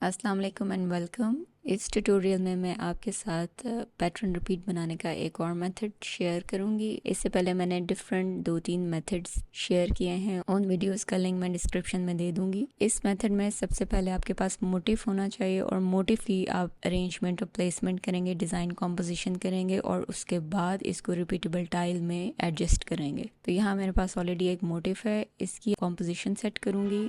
अस्सलाम वालेकुम and welcome. इस ट्यूटोरियल में मैं आपके साथ पैटर्न रिपीट बनाने का एक और मेथड शेयर करूंगी। इससे पहले मैंने डिफरेंट 2-3 मेथड्स शेयर किए हैं, उन वीडियोस का लिंक मैं डिस्क्रिप्शन में दे दूंगी। इस मेथड में सबसे पहले आपके पास मोटिव होना चाहिए और मोटिव की आप अरेंजमेंट और प्लेसमेंट करेंगे, डिज़ाइन कॉम्पोजिशन करेंगे और उसके बाद इसको रिपीटेबल टाइल में एडजस्ट करेंगे। तो यहाँ मेरे पास ऑलरेडी एक मोटिव है, इसकी कॉम्पोजिशन सेट करूंगी।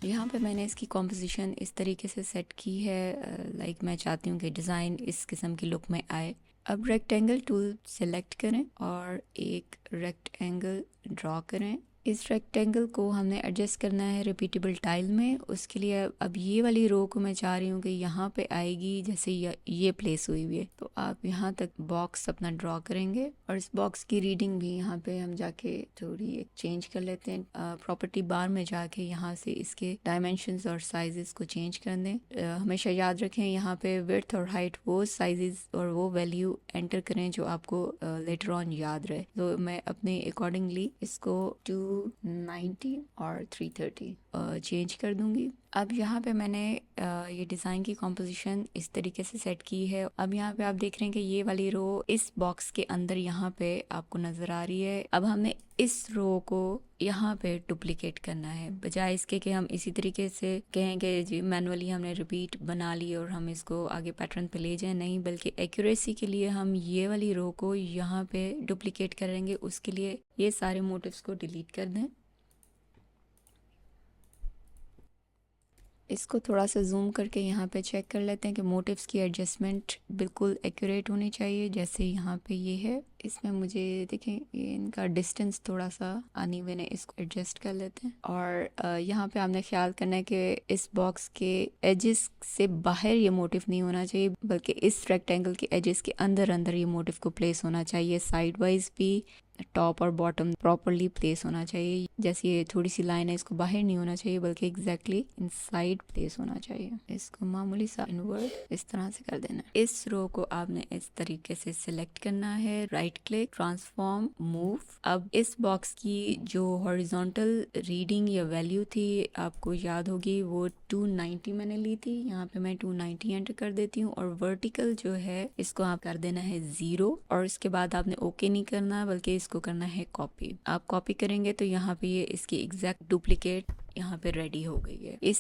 यहाँ पे मैंने इसकी कॉम्पोजिशन इस तरीके से सेट की है, लाइक मैं चाहती हूँ कि डिज़ाइन इस किस्म की लुक में आए। अब रेक्टेंगल टूल सेलेक्ट करें और एक रेक्टेंगल ड्रॉ करें। इस रेक्टेंगल को हमने एडजस्ट करना है रिपीटेबल टाइल में। उसके लिए अब ये वाली रो को मैं चाह रही हूँ कि यहाँ पे आएगी, जैसे ये प्लेस हुई हुई है, तो आप यहाँ तक बॉक्स अपना ड्रॉ करेंगे और इस बॉक्स की रीडिंग भी यहाँ पे हम जाके थोड़ी चेंज कर लेते हैं। प्रॉपर्टी बार में जाके यहाँ से इसके डायमेंशंस और साइजेस को चेंज कर दें। हमेशा याद रखें यहाँ पे विड्थ और हाइट वो साइजेस और वो वैल्यू एंटर करें जो आपको लेटर ऑन याद रहे। तो मैं अपने अकॉर्डिंगली इसको 290 और 330 चेंज कर दूंगी। अब यहाँ पे मैंने ये डिज़ाइन की कॉम्पोजिशन इस तरीके से सेट की है। अब यहाँ पे आप देख रहे हैं कि ये वाली रो इस बॉक्स के अंदर यहाँ पे आपको नज़र आ रही है। अब हमने इस रो को यहाँ पे डुप्लीकेट करना है, बजाय इसके कि हम इसी तरीके से कहें कि जी मैनुअली हमने रिपीट बना ली और हम इसको आगे पैटर्न पे ले जाएं। नहीं, बल्कि एक्यूरेसी के लिए हम ये वाली रो को यहाँ पे डुप्लीकेट करेंगे। उसके लिए ये सारे मोटिव्स को डिलीट कर दें। इसको थोड़ा सा जूम करके यहाँ पे चेक कर लेते हैं कि मोटिव्स की एडजस्टमेंट बिल्कुल एक्यूरेट होनी चाहिए, जैसे यहाँ पे ये है। इसमें मुझे देखें ये इनका डिस्टेंस थोड़ा सा अनइवन है, इसको एडजस्ट कर लेते हैं। और यहाँ पे आपने ख्याल करना है कि इस बॉक्स के एजेस से बाहर ये मोटिव नहीं होना चाहिए, बल्कि इस रेक्टेंगल के एजेस के अंदर अंदर ये मोटिव को प्लेस होना चाहिए। साइड वाइज भी टॉप और बॉटम प्रॉपरली प्लेस होना चाहिए। जैसे ये थोड़ी सी लाइन है, इसको बाहर नहीं होना चाहिए बल्कि एग्जैक्टली इनसाइड प्लेस होना चाहिए। इसको मामूली सा इनवर्ट इस तरह से कर देना। इस रो को आपने इस तरीके से सिलेक्ट करना है, राइट क्लिक, ट्रांसफॉर्म, मूव। अब इस बॉक्स की जो हॉरिजॉन्टल रीडिंग या वैल्यू थी आपको याद होगी, वो 290 मैंने ली थी। यहाँ पे मैं 290 एंटर कर देती हूँ और वर्टिकल जो है इसको आप कर देना है 0 और इसके बाद आपने ओके नहीं करना बल्कि इसको करना है कॉपी। आप कॉपी करेंगे तो यहाँ पे ये इसकी एग्जैक्ट डुप्लीकेट यहाँ पे रेडी हो गई है। इस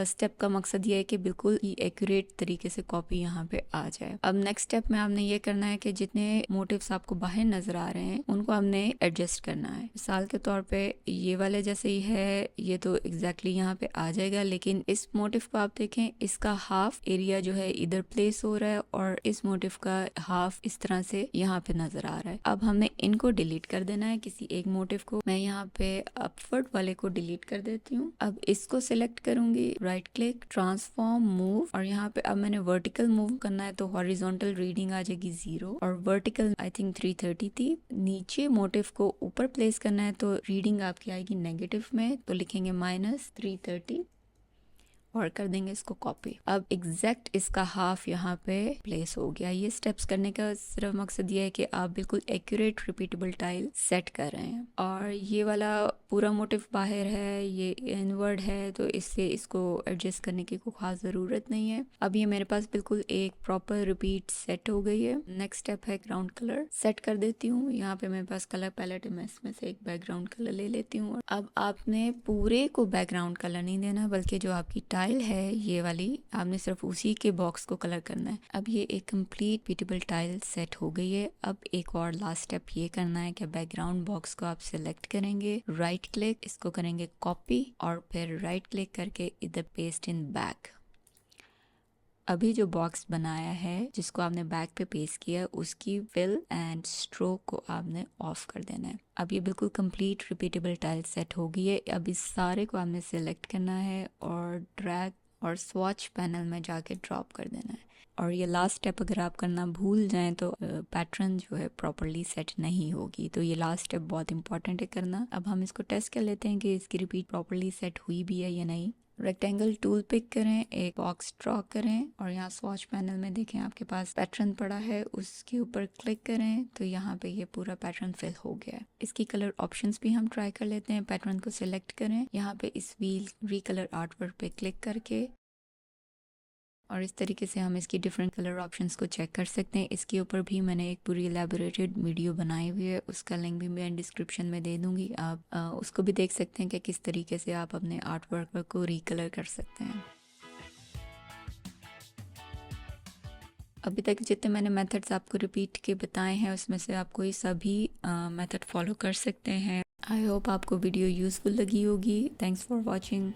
स्टेप का मकसद ये है कि बिल्कुल एक्यूरेट तरीके से कॉपी यहाँ पे आ जाए। अब नेक्स्ट स्टेप में आपने ये करना है कि जितने मोटिव्स आपको बाहर नजर आ रहे हैं उनको हमने एडजस्ट करना है। मिसाल के तौर पे ये वाले जैसे ही है, ये तो एग्जैक्टली यहाँ पे आ जाएगा, लेकिन इस मोटिव को आप देखें, इसका हाफ एरिया जो है इधर प्लेस हो रहा है और इस मोटिव का हाफ इस तरह से यहाँ पे नजर आ रहा है। अब हमने इनको डिलीट कर देना है, किसी एक मोटिव को। मैं यहाँ पे अपवर्ड वाले को डिलीट कर देती हूँ। अब इसको सिलेक्ट करूंगी, राइट क्लिक, ट्रांसफॉर्म, मूव और यहाँ पे अब मैंने वर्टिकल मूव करना है तो हॉरिजॉन्टल रीडिंग आ जाएगी 0 और वर्टिकल आई थिंक 330 थी। नीचे मोटिव को ऊपर प्लेस करना है तो रीडिंग आपकी आएगी नेगेटिव में, तो लिखेंगे -330 और कर देंगे इसको कॉपी। अब एग्जैक्ट इसका हाफ यहाँ पे प्लेस हो गया। ये स्टेप्स करने का सिर्फ मकसद ये है कि आप बिल्कुल एक्यूरेट रिपीटेबल टाइल सेट कर रहे हैं। और ये वाला पूरा मोटिव बाहर है, ये इनवर्ड है, तो इससे इसको एडजस्ट करने की कोई खास ज़रूरत नहीं है। अब ये मेरे पास बिल्कुल एक प्रॉपर रिपीट सेट हो गई है। नेक्स्ट स्टेप है ग्राउंड कलर सेट कर देती हूँ। यहाँ पे मेरे पास कलर पैलेट है, मैं इसमें से एक बैकग्राउंड कलर ले लेती हूँ। अब आपने पूरे को बैकग्राउंड कलर नहीं देना, बल्कि जो आपकी टाइल है ये वाली, आपने सिर्फ उसी के बॉक्स को कलर करना है। अब ये एक कंप्लीट रिपीटेबल टाइल सेट हो गई है। अब एक और लास्ट स्टेप ये करना है कि बैकग्राउंड बॉक्स को आप सिलेक्ट करेंगे, राइट क्लिक, इसको करेंगे कॉपी और फिर राइट क्लिक करके इधर पेस्ट इन बैक। अभी जो बॉक्स बनाया है जिसको आपने बैक पे पेस्ट किया, उसकी फिल एंड स्ट्रोक को आपने ऑफ कर देना है। अब ये बिल्कुल कंप्लीट रिपीटेबल टाइल सेट हो गई है। अब इस सारे को आपने सिलेक्ट करना है और ड्रैग और स्वॉच पैनल में जाके ड्रॉप कर देना है। और ये लास्ट स्टेप अगर आप करना भूल जाएं तो पैटर्न जो है प्रॉपरली सेट नहीं होगी। तो ये लास्ट स्टेप बहुत इंपॉर्टेंट है करना। अब हम इसको टेस्ट कर लेते हैं कि इसकी रिपीट प्रॉपरली सेट हुई भी है या नहीं। रेक्टेंगल टूल पिक करें, एक बॉक्स ड्रॉ करें और यहाँ स्वॉच पैनल में देखें आपके पास पैटर्न पड़ा है, उसके ऊपर क्लिक करें तो यहाँ पे ये पूरा पैटर्न फिल हो गया है। इसकी कलर ऑप्शंस भी हम ट्राई कर लेते हैं। पैटर्न को सिलेक्ट करें, यहाँ पे इस व्हील रीकलर आर्टवर्क पे क्लिक करके और इस तरीके से हम इसकी डिफरेंट कलर ऑप्शंस को चेक कर सकते हैं। इसके ऊपर भी मैंने एक पूरी एलैबोरेटेड वीडियो बनाई हुई है, उसका लिंक भी मैं डिस्क्रिप्शन में दे दूंगी। आप उसको भी देख सकते हैं कि किस तरीके से आप अपने आर्ट वर्क को रीकलर कर सकते हैं। अभी तक जितने मैंने मेथड्स आपको रिपीट के बताए हैं उसमें से आप कोई सभी मेथड फॉलो कर सकते हैं। आई होप आपको वीडियो यूज़फुल लगी होगी। Thanks for watching.